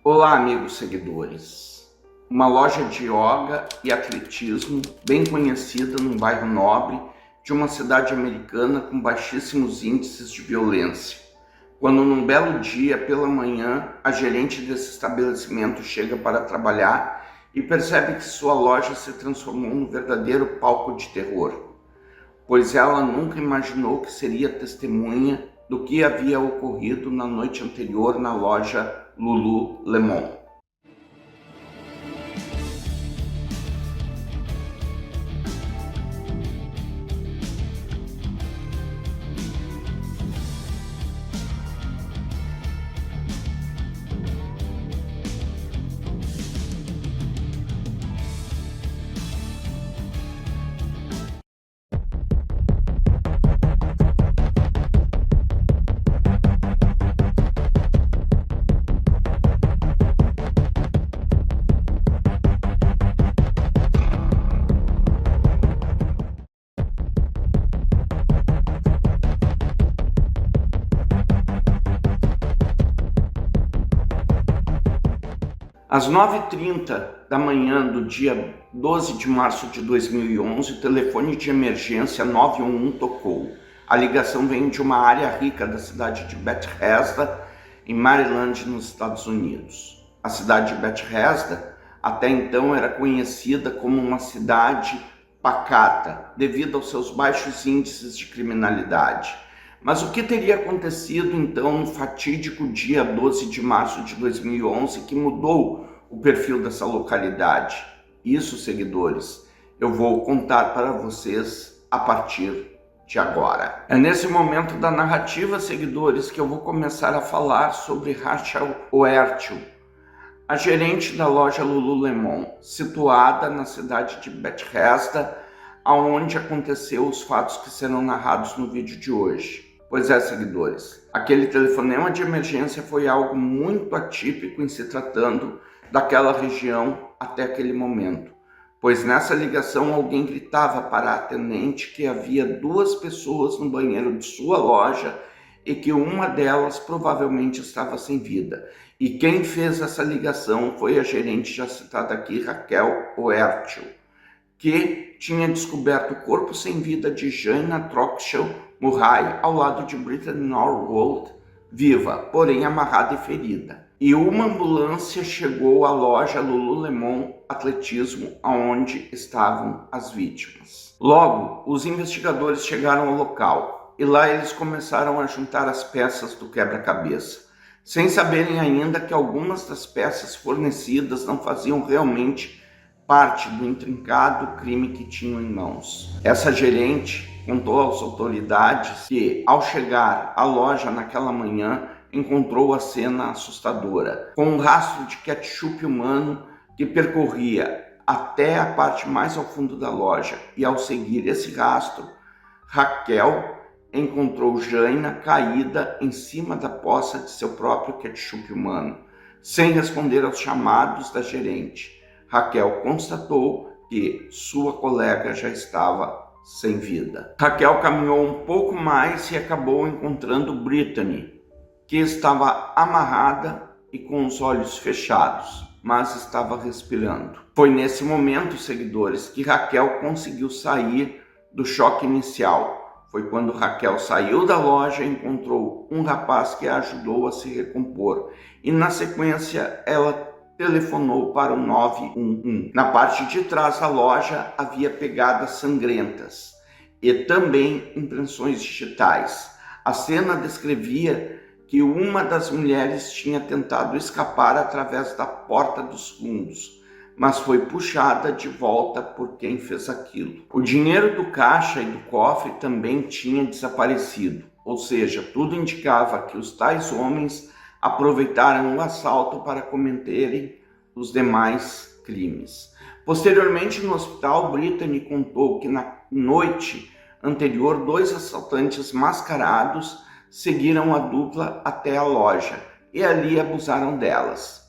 Olá, amigos seguidores. Uma loja de yoga e atletismo bem conhecida num bairro nobre de uma cidade americana com baixíssimos índices de violência. Quando num belo dia pela manhã, a gerente desse estabelecimento chega para trabalhar e percebe que sua loja se transformou num verdadeiro palco de terror, pois ela nunca imaginou que seria testemunha do que havia ocorrido na noite anterior na loja Lululemon. Às 9h30 da manhã do dia 12 de março de 2011, o telefone de emergência 911 tocou. A ligação vem de uma área rica da cidade de Bethesda, em Maryland, nos Estados Unidos. A cidade de Bethesda, até então, era conhecida como uma cidade pacata, devido aos seus baixos índices de criminalidade. Mas o que teria acontecido então no fatídico dia 12 de março de 2011 que mudou o perfil dessa localidade? Isso, seguidores, eu vou contar para vocês a partir de agora. É nesse momento da narrativa, seguidores, que eu vou começar a falar sobre Rachel Oertel, a gerente da loja Lululemon, situada na cidade de Bethesda, aonde aconteceu os fatos que serão narrados no vídeo de hoje. Pois é, seguidores, aquele telefonema de emergência foi algo muito atípico em se tratando daquela região até aquele momento, pois nessa ligação alguém gritava para a atendente que havia 2 pessoas no banheiro de sua loja e que uma delas provavelmente estava sem vida. E quem fez essa ligação foi a gerente já citada aqui, Rachel Oertel, que tinha descoberto o corpo sem vida de Jaina Troxel Murray ao lado de Brittany Norwood, viva, porém amarrada e ferida. E uma ambulância chegou à loja Lululemon Atletismo, onde estavam as vítimas. Logo, os investigadores chegaram ao local e lá eles começaram a juntar as peças do quebra-cabeça, sem saberem ainda que algumas das peças fornecidas não faziam realmente parte do intrincado crime que tinham em mãos. Essa gerente contou às autoridades que, ao chegar à loja naquela manhã, encontrou a cena assustadora, com um rastro de ketchup humano que percorria até a parte mais ao fundo da loja. E ao seguir esse rastro, Rachel encontrou Jaina caída em cima da poça de seu próprio ketchup humano, sem responder aos chamados da gerente. Rachel constatou que sua colega já estava sem vida. Rachel caminhou um pouco mais e acabou encontrando Brittany, que estava amarrada e com os olhos fechados, mas estava respirando. Foi nesse momento, seguidores, que Rachel conseguiu sair do choque inicial. Foi quando Rachel saiu da loja e encontrou um rapaz que a ajudou a se recompor. E na sequência, ela telefonou para o 911. Na parte de trás da loja havia pegadas sangrentas e também impressões digitais. A cena descrevia que uma das mulheres tinha tentado escapar através da porta dos fundos, mas foi puxada de volta por quem fez aquilo. O dinheiro do caixa e do cofre também tinha desaparecido, ou seja, tudo indicava que os tais homens aproveitaram o assalto para cometerem os demais crimes. Posteriormente, no hospital, Brittany contou que na noite anterior, 2 assaltantes mascarados seguiram a dupla até a loja e ali abusaram delas.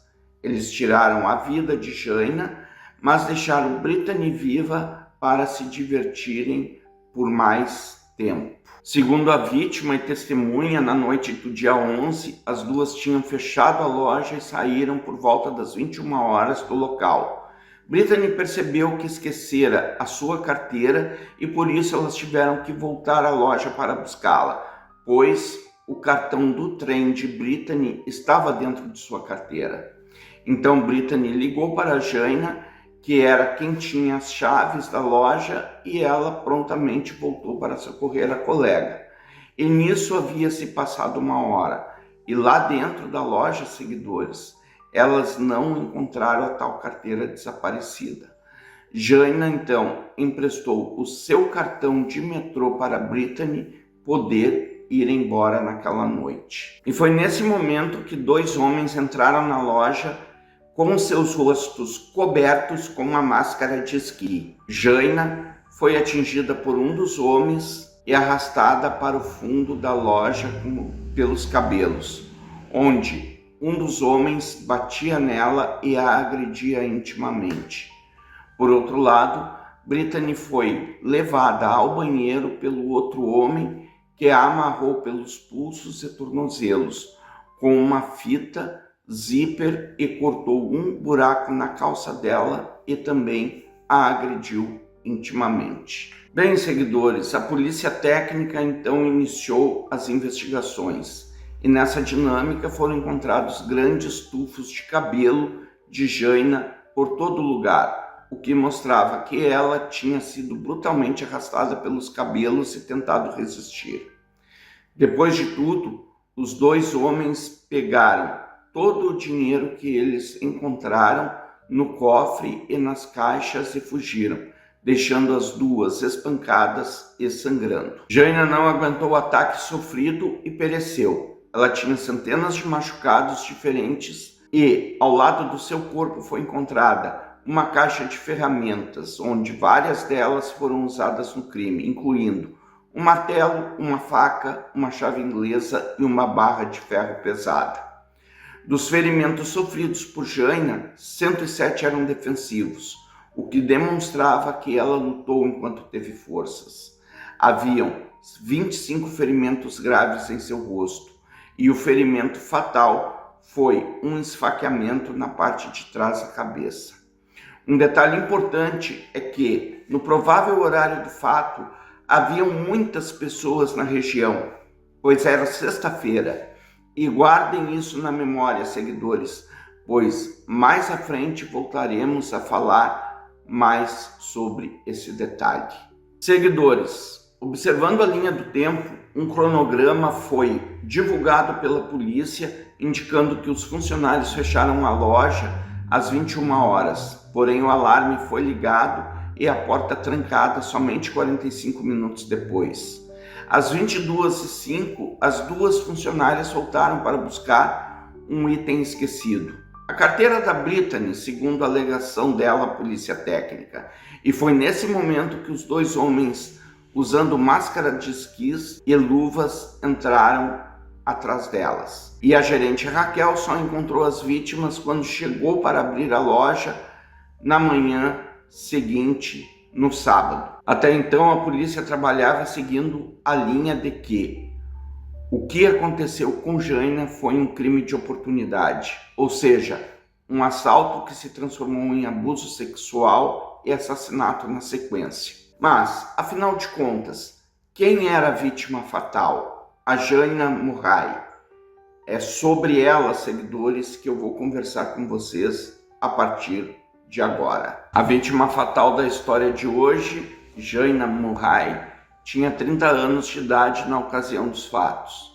Eles tiraram a vida de Jaina, mas deixaram Brittany viva para se divertirem por mais tempo. Segundo a vítima e testemunha, na noite do dia 11, as duas tinham fechado a loja e saíram por volta das 21 horas do local. Brittany percebeu que esquecera a sua carteira e por isso elas tiveram que voltar à loja para buscá-la, pois o cartão do trem de Brittany estava dentro de sua carteira. Então Brittany ligou para a Jaina, que era quem tinha as chaves da loja, e ela prontamente voltou para socorrer a colega. E nisso havia se passado 1 hora, e lá dentro da loja, seguidores, elas não encontraram a tal carteira desaparecida. Jaina, então, emprestou o seu cartão de metrô para Brittany poder ir embora naquela noite. E foi nesse momento que 2 homens entraram na loja com seus rostos cobertos com uma máscara de esqui. Jaina foi atingida por um dos homens e arrastada para o fundo da loja pelos cabelos, onde um dos homens batia nela e a agredia intimamente. Por outro lado, Brittany foi levada ao banheiro pelo outro homem, que a amarrou pelos pulsos e tornozelos com uma fita zíper e cortou um buraco na calça dela e também a agrediu intimamente. Bem, seguidores, a polícia técnica então iniciou as investigações e nessa dinâmica foram encontrados grandes tufos de cabelo de Jaina por todo lugar, o que mostrava que ela tinha sido brutalmente arrastada pelos cabelos e tentado resistir. Depois de tudo, os 2 homens pegaram todo o dinheiro que eles encontraram no cofre e nas caixas e fugiram, deixando as duas espancadas e sangrando. Jaina não aguentou o ataque sofrido e pereceu. Ela tinha centenas de machucados diferentes e, ao lado do seu corpo, foi encontrada uma caixa de ferramentas, onde várias delas foram usadas no crime, incluindo um martelo, uma faca, uma chave inglesa e uma barra de ferro pesada. Dos ferimentos sofridos por Jaina, 107 eram defensivos, o que demonstrava que ela lutou enquanto teve forças. Haviam 25 ferimentos graves em seu rosto, e o ferimento fatal foi um esfaqueamento na parte de trás da cabeça. Um detalhe importante é que, no provável horário do fato, haviam muitas pessoas na região, pois era sexta-feira. E guardem isso na memória, seguidores, pois mais à frente voltaremos a falar mais sobre esse detalhe. Seguidores, observando a linha do tempo, um cronograma foi divulgado pela polícia indicando que os funcionários fecharam a loja às 21 horas, porém o alarme foi ligado e a porta trancada somente 45 minutos depois. Às 22h05, as 2 funcionárias voltaram para buscar um item esquecido. A carteira da Brittany, segundo a alegação dela, a polícia técnica. E foi nesse momento que os 2 homens, usando máscara de esquis e luvas, entraram atrás delas. E a gerente Raquel só encontrou as vítimas quando chegou para abrir a loja na manhã seguinte, no sábado. Até então, a polícia trabalhava seguindo a linha de que o que aconteceu com Jaina foi um crime de oportunidade, ou seja, um assalto que se transformou em abuso sexual e assassinato na sequência. Mas, afinal de contas, quem era a vítima fatal? A Jaina Murray. É sobre ela, seguidores, que eu vou conversar com vocês a partir de agora. A vítima fatal da história de hoje, Jaina Murray, tinha 30 anos de idade na ocasião dos fatos.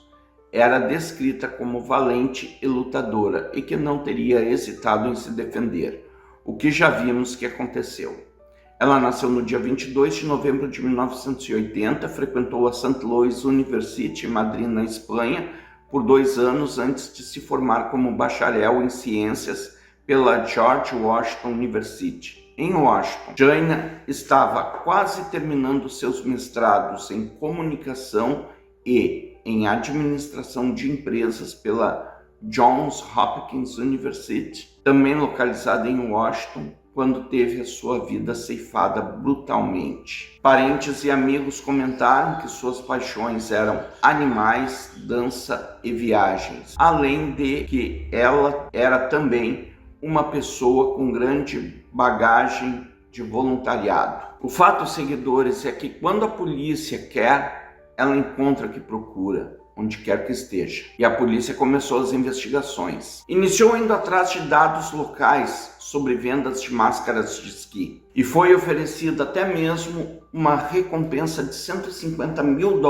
Era descrita como valente e lutadora e que não teria hesitado em se defender, o que já vimos que aconteceu. Ela nasceu no dia 22 de novembro de 1980, frequentou a St. Louis University em Madrid, na Espanha, por 2 anos antes de se formar como bacharel em ciências pela George Washington University, em Washington. Jaina estava quase terminando seus mestrados em comunicação e em administração de empresas pela Johns Hopkins University, também localizada em Washington, quando teve a sua vida ceifada brutalmente. Parentes e amigos comentaram que suas paixões eram animais, dança e viagens, além de que ela era também uma pessoa com grande bagagem de voluntariado. O fato, seguidores, é que quando a polícia quer, ela encontra o que procura, onde quer que esteja. E a polícia começou as investigações. Iniciou indo atrás de dados locais sobre vendas de máscaras de esqui. E foi oferecida até mesmo uma recompensa de $150 mil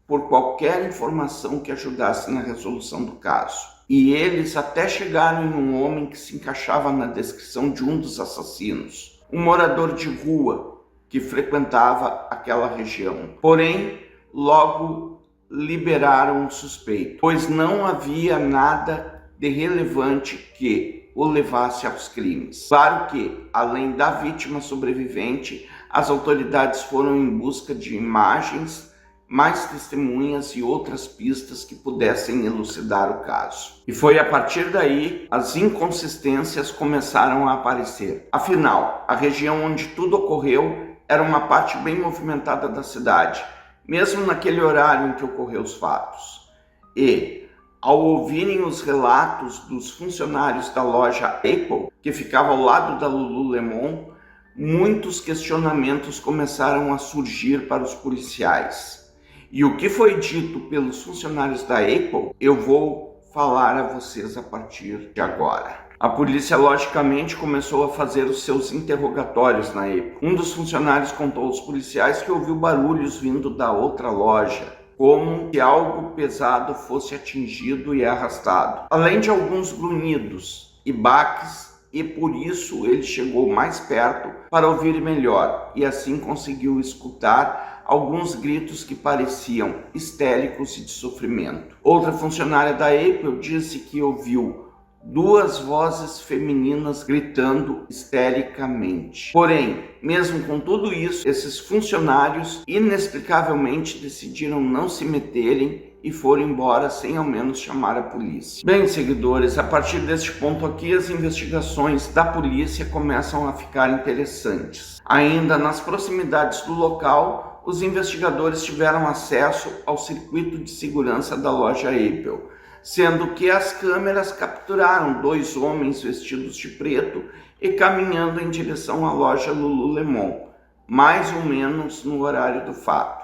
por qualquer informação que ajudasse na resolução do caso. E eles até chegaram em um homem que se encaixava na descrição de um dos assassinos, um morador de rua que frequentava aquela região. Porém, logo liberaram o suspeito, pois não havia nada de relevante que o levasse aos crimes. Claro que, além da vítima sobrevivente, as autoridades foram em busca de imagens, mais testemunhas e outras pistas que pudessem elucidar o caso. E foi a partir daí as inconsistências começaram a aparecer. Afinal, a região onde tudo ocorreu era uma parte bem movimentada da cidade, mesmo naquele horário em que ocorreu os fatos. E, ao ouvirem os relatos dos funcionários da loja Apple, que ficava ao lado da Lululemon, muitos questionamentos começaram a surgir para os policiais. E o que foi dito pelos funcionários da Apple, eu vou falar a vocês a partir de agora. A polícia, logicamente, começou a fazer os seus interrogatórios na Apple. Um dos funcionários contou aos policiais que ouviu barulhos vindo da outra loja, como se algo pesado fosse atingido e arrastado, além de alguns grunhidos e baques, e por isso ele chegou mais perto para ouvir melhor e assim conseguiu escutar alguns gritos que pareciam histéricos e de sofrimento. Outra funcionária da Apple disse que ouviu duas vozes femininas gritando histericamente. Porém, mesmo com tudo isso, esses funcionários inexplicavelmente decidiram não se meterem e foram embora sem ao menos chamar a polícia. Bem, seguidores, a partir deste ponto aqui, as investigações da polícia começam a ficar interessantes. Ainda nas proximidades do local, os investigadores tiveram acesso ao circuito de segurança da loja Apple, sendo que as câmeras capturaram dois homens vestidos de preto e caminhando em direção à loja Lululemon, mais ou menos no horário do fato.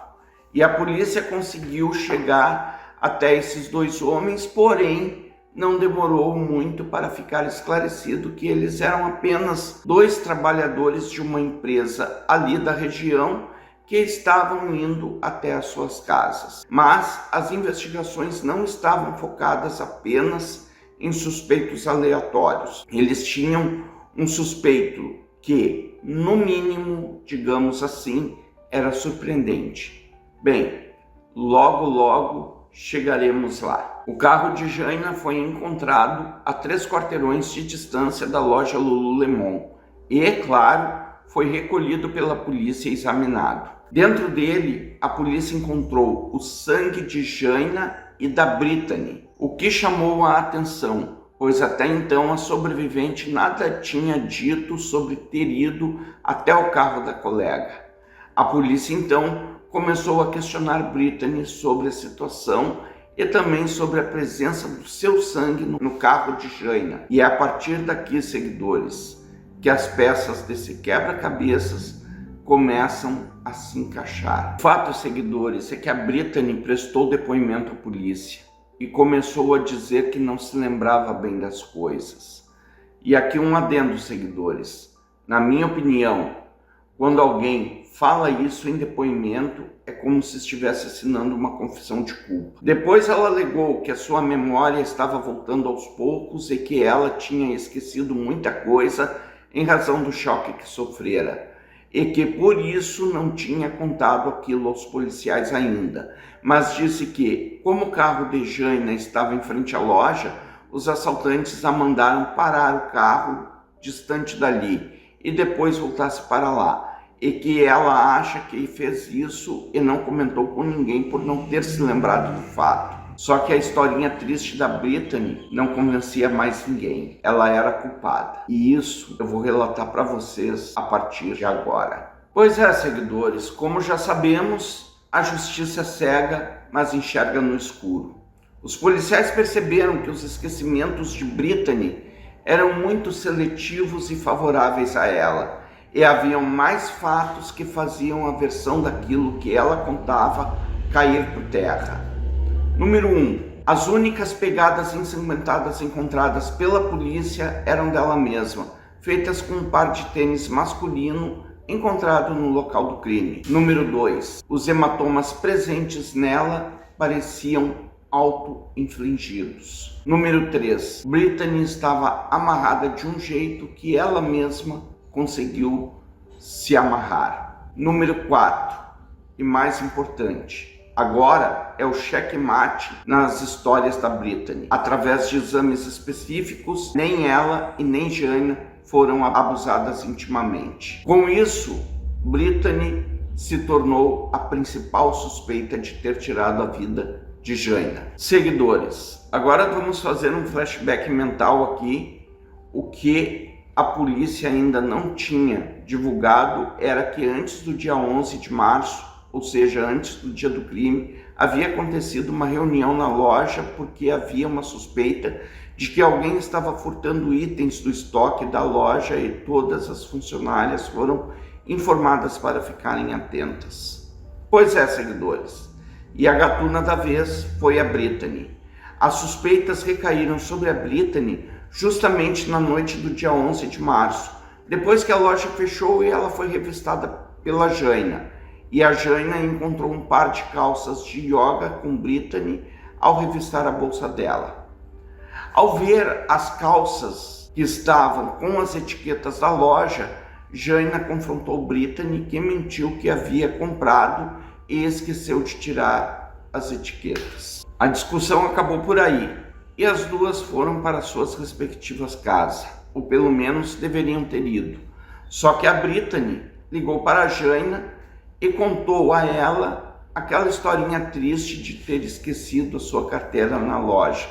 E a polícia conseguiu chegar até esses dois homens, porém não demorou muito para ficar esclarecido que eles eram apenas dois trabalhadores de uma empresa ali da região que estavam indo até as suas casas. Mas as investigações não estavam focadas apenas em suspeitos aleatórios. Eles tinham um suspeito que, no mínimo, digamos assim, era surpreendente. Bem, logo chegaremos lá. O carro de Jaina foi encontrado a 3 quarteirões de distância da loja Lululemon e, é claro, foi recolhido pela polícia e examinado. Dentro dele, a polícia encontrou o sangue de Jaina e da Brittany, o que chamou a atenção, pois até então a sobrevivente nada tinha dito sobre ter ido até o carro da colega. A polícia então começou a questionar Brittany sobre a situação e também sobre a presença do seu sangue no carro de Jaina. E é a partir daqui, seguidores, que as peças desse quebra-cabeças começam a se encaixar. O fato, seguidores, é que a Brittany prestou depoimento à polícia e começou a dizer que não se lembrava bem das coisas. E aqui um adendo, seguidores. Na minha opinião, quando alguém fala isso em depoimento, é como se estivesse assinando uma confissão de culpa. Depois ela alegou que a sua memória estava voltando aos poucos e que ela tinha esquecido muita coisa em razão do choque que sofrera, e que por isso não tinha contado aquilo aos policiais ainda, mas disse que, como o carro de Jaina estava em frente à loja, os assaltantes a mandaram parar o carro distante dali e depois voltasse para lá, e que ela acha que fez isso e não comentou com ninguém por não ter se lembrado do fato. Só que a historinha triste da Brittany não convencia mais ninguém. Ela era culpada. E isso eu vou relatar para vocês a partir de agora. Pois é, seguidores, como já sabemos, a justiça é cega, mas enxerga no escuro. Os policiais perceberam que os esquecimentos de Brittany eram muito seletivos e favoráveis a ela, e haviam mais fatos que faziam a versão daquilo que ela contava cair por terra. Número 1. As únicas pegadas ensanguentadas encontradas pela polícia eram dela mesma, feitas com um par de tênis masculino encontrado no local do crime. Número 2. Os hematomas presentes nela pareciam auto-infligidos. Número 3. Brittany estava amarrada de um jeito que ela mesma conseguiu se amarrar. Número 4. E mais importante, agora é o checkmate nas histórias da Brittany. Através de exames específicos, nem ela e nem Jaina foram abusadas intimamente. Com isso, Brittany se tornou a principal suspeita de ter tirado a vida de Jaina. Seguidores, agora vamos fazer um flashback mental aqui. O que a polícia ainda não tinha divulgado era que antes do dia 11 de março, ou seja, antes do dia do crime, havia acontecido uma reunião na loja porque havia uma suspeita de que alguém estava furtando itens do estoque da loja e todas as funcionárias foram informadas para ficarem atentas. Pois é, seguidores, e a gatuna da vez foi a Brittany. As suspeitas recaíram sobre a Brittany justamente na noite do dia 11 de março, depois que a loja fechou e ela foi revistada pela Jaina. E a Jaina encontrou um par de calças de yoga com Brittany ao revistar a bolsa dela. Ao ver as calças que estavam com as etiquetas da loja, Jaina confrontou Brittany, que mentiu que havia comprado e esqueceu de tirar as etiquetas. A discussão acabou por aí e as duas foram para suas respectivas casas, ou pelo menos deveriam ter ido. Só que a Brittany ligou para a Jaina e contou a ela aquela historinha triste de ter esquecido a sua carteira na loja.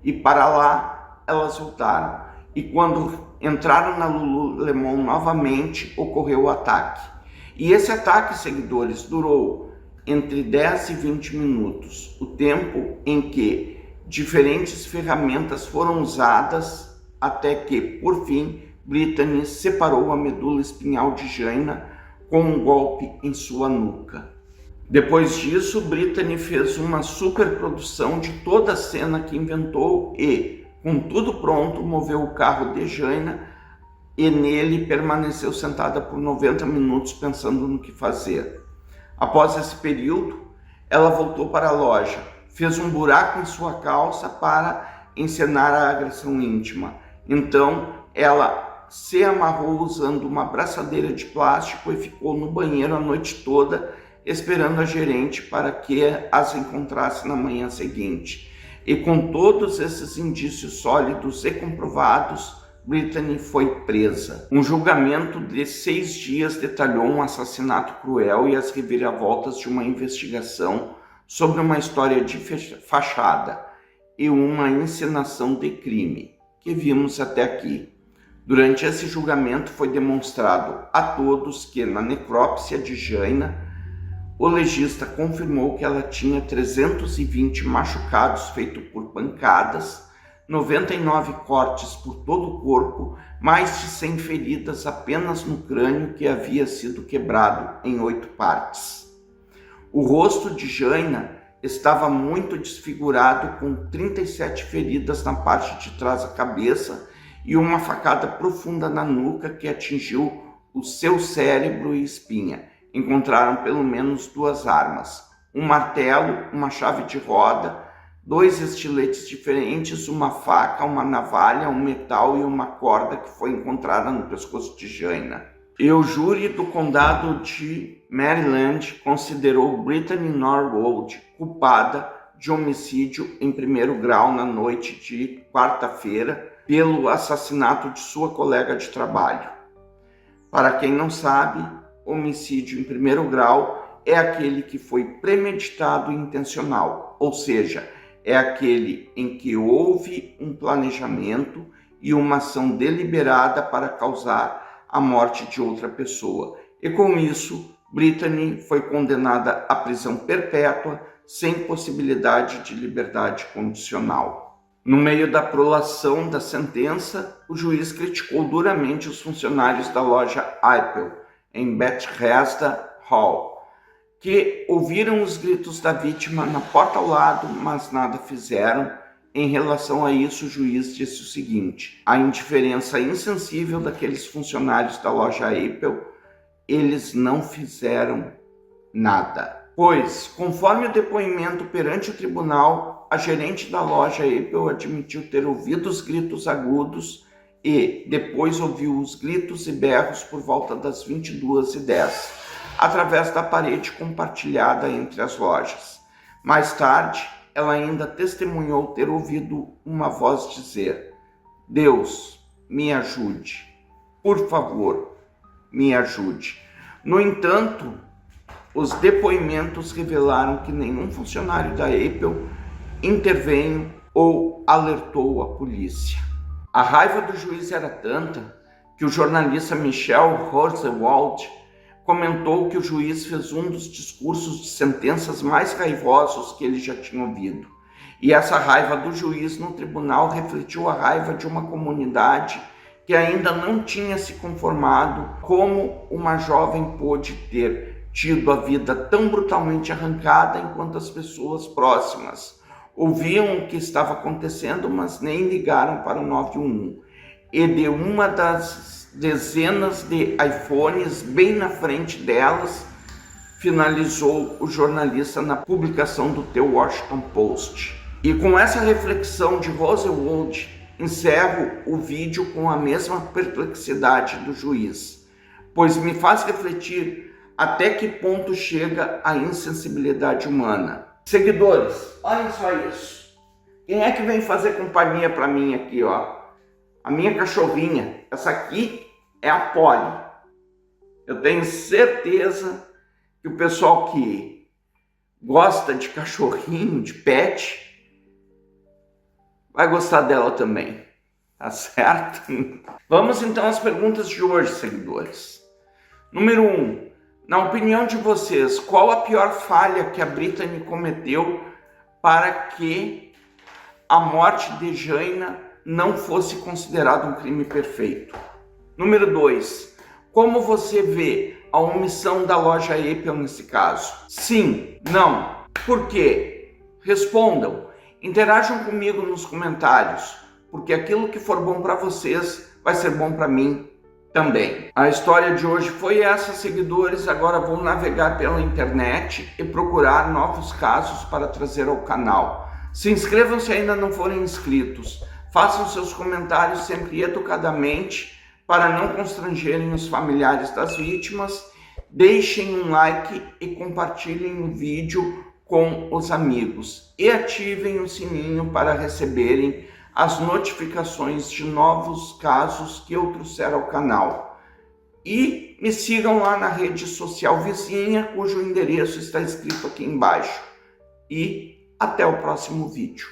E para lá elas voltaram. E quando entraram na Lululemon novamente, ocorreu o ataque. E esse ataque, seguidores, durou entre 10 e 20 minutos, o tempo em que diferentes ferramentas foram usadas até que, por fim, Brittany separou a medula espinhal de Jaina com um golpe em sua nuca. Depois disso, Brittany fez uma superprodução de toda a cena que inventou e, com tudo pronto, moveu o carro de Jaina e nele permaneceu sentada por 90 minutos pensando no que fazer. Após esse período, ela voltou para a loja, fez um buraco em sua calça para encenar a agressão íntima. Então, ela se amarrou usando uma braçadeira de plástico e ficou no banheiro a noite toda, esperando a gerente para que as encontrasse na manhã seguinte. E com todos esses indícios sólidos e comprovados, Brittany foi presa. Um julgamento de 6 dias detalhou um assassinato cruel e as reviravoltas de uma investigação sobre uma história de fachada e uma encenação de crime, que vimos até aqui. Durante esse julgamento foi demonstrado a todos que, na necrópsia de Jaina, o legista confirmou que ela tinha 320 machucados feitos por pancadas, 99 cortes por todo o corpo, mais de 100 feridas apenas no crânio que havia sido quebrado em 8 partes. O rosto de Jaina estava muito desfigurado, com 37 feridas na parte de trás da cabeça e uma facada profunda na nuca que atingiu o seu cérebro e espinha. Encontraram pelo menos 2 armas, um martelo, uma chave de roda, 2 estiletes diferentes, uma faca, uma navalha, um metal e uma corda que foi encontrada no pescoço de Jaina. E o júri do condado de Maryland considerou Brittany Norwood culpada de homicídio em 1º grau na noite de quarta-feira pelo assassinato de sua colega de trabalho. Para quem não sabe, homicídio em 1º grau é aquele que foi premeditado e intencional, ou seja, é aquele em que houve um planejamento e uma ação deliberada para causar a morte de outra pessoa. E com isso, Brittany foi condenada à prisão perpétua sem possibilidade de liberdade condicional. No meio da prolação da sentença, o juiz criticou duramente os funcionários da loja Apple em Bethesda Hall, que ouviram os gritos da vítima na porta ao lado, mas nada fizeram. Em relação a isso, o juiz disse o seguinte: a indiferença insensível daqueles funcionários da loja Apple, eles não fizeram nada. Pois, conforme o depoimento perante o tribunal, a gerente da loja Apple admitiu ter ouvido os gritos agudos e depois ouviu os gritos e berros por volta das 22h10, através da parede compartilhada entre as lojas. Mais tarde, ela ainda testemunhou ter ouvido uma voz dizer: Deus, me ajude. Por favor, me ajude. No entanto, os depoimentos revelaram que nenhum funcionário da Apple interveio ou alertou a polícia. A raiva do juiz era tanta que o jornalista Michel Rosenwald comentou que o juiz fez um dos discursos de sentenças mais raivosos que ele já tinha ouvido. E essa raiva do juiz no tribunal refletiu a raiva de uma comunidade que ainda não tinha se conformado como uma jovem pôde ter tido a vida tão brutalmente arrancada enquanto as pessoas próximas ouviam o que estava acontecendo, mas nem ligaram para o 911. E de uma das dezenas de iPhones bem na frente delas, finalizou o jornalista na publicação do The Washington Post. E com essa reflexão de Rosenwald, encerro o vídeo com a mesma perplexidade do juiz, pois me faz refletir até que ponto chega a insensibilidade humana. Seguidores, olhem só isso. Quem é que vem fazer companhia para mim aqui, ó? A minha cachorrinha. Essa aqui é a Polly. Eu tenho certeza que o pessoal que gosta de cachorrinho, de pet, vai gostar dela também, tá certo? Vamos então às perguntas de hoje, seguidores. Número 1. Na opinião de vocês, qual a pior falha que a Brittany cometeu para que a morte de Jaina não fosse considerada um crime perfeito? Número 2. Como você vê a omissão da loja Apple nesse caso? Sim, não. Por quê? Respondam. Interajam comigo nos comentários, porque aquilo que for bom para vocês vai ser bom para mim também. A história de hoje foi essa, seguidores. Agora vou navegar pela internet e procurar novos casos para trazer ao canal. Se inscrevam se ainda não forem inscritos. Façam seus comentários sempre educadamente para não constrangerem os familiares das vítimas. Deixem um like e compartilhem o vídeo com os amigos e ativem o sininho para receberem as notificações de novos casos que eu trouxer ao canal. E me sigam lá na rede social vizinha, cujo endereço está escrito aqui embaixo. E até o próximo vídeo.